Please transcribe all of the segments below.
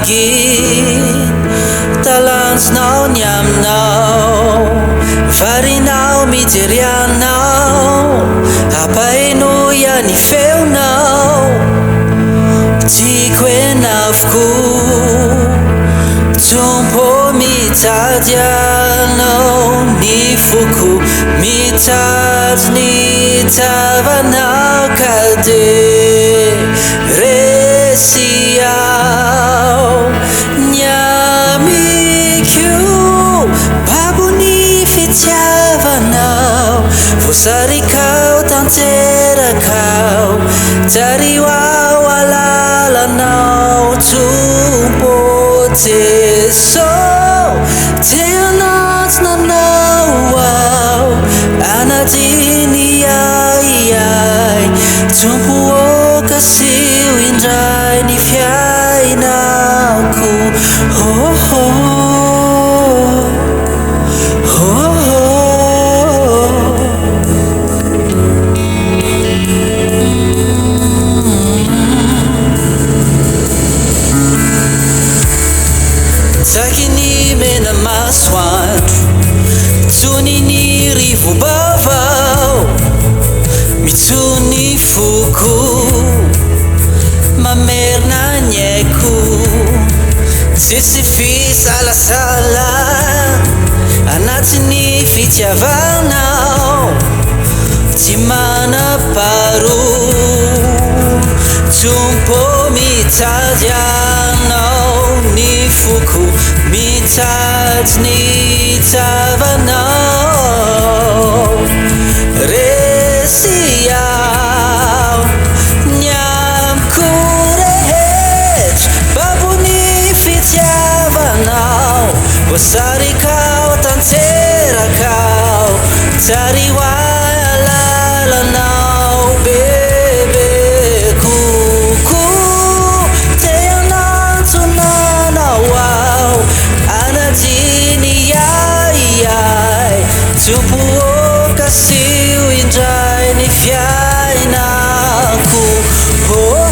gi talans nao nham nao vari nao mijeria nao apaino ya ni feo nao ti quen afku tumpo mitadiano ni fuku mitad ni tavanao kade resiao nyami kyu babu ni fitiavanao fusari kau tantera kau dari wawalala nao tumpo teso tenat na nawau anadini ai tumpo kasiu indrai ni fiai naku oh Takini mena maswan Tuni ni rifu bavau Mituni fuku Mamerna nyeku Tisifi sala sala Anatini fitiavanau Timana paru Tumpo mitadiano ni fuku mitad ni tavanau resiau nyam kurehej babu ni fitiavanau wasari kau tantera kau tari wala nau bebe kuku teanan tunana wow anadini ai tupu kasiu indrai ni fiai naku oh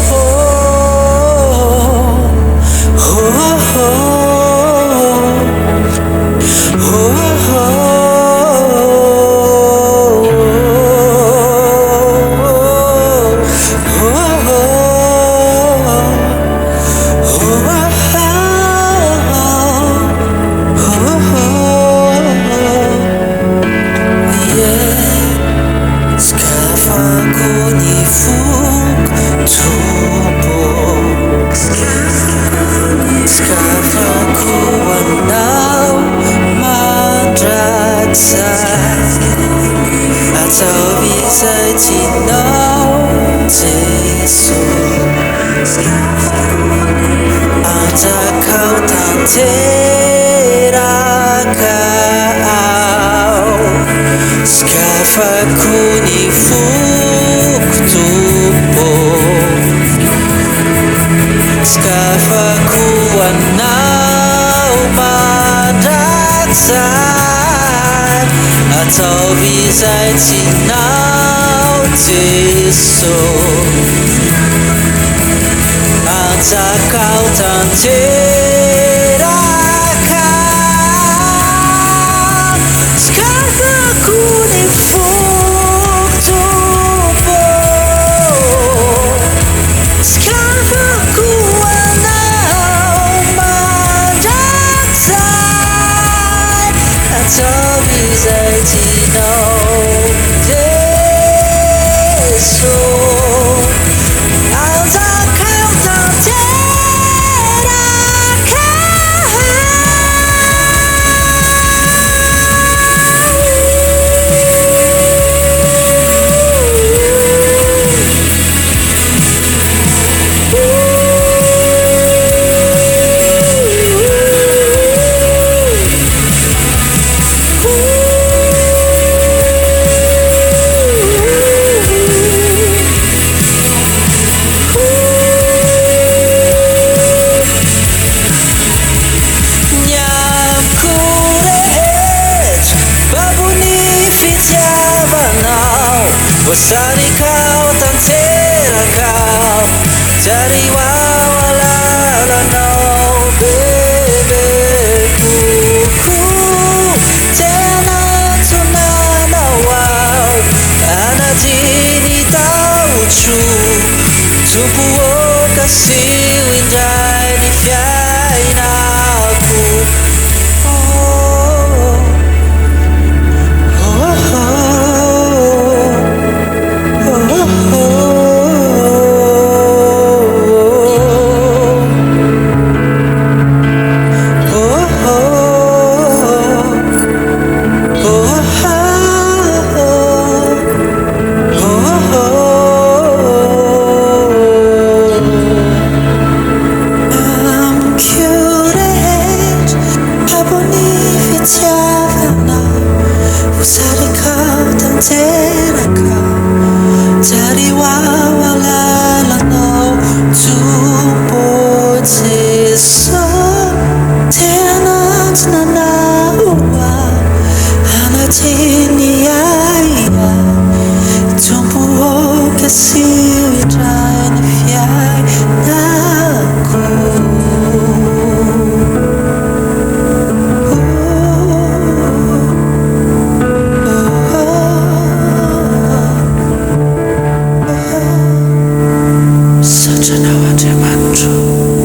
Skafakuni fuktupo Skafaku anau madaksai Atau visai tinau tiso Anta kau tantera kau Skafakuni fuktupo Skafakku anau madaksai Atau visai tinau tiso Anta kau tantera 处，祝福我嘅心永在你phía那苦。Dari wawala no tupo tiso tenat na uwa anatini aya tumpo kasi witai ni fiai naku. Such an hour to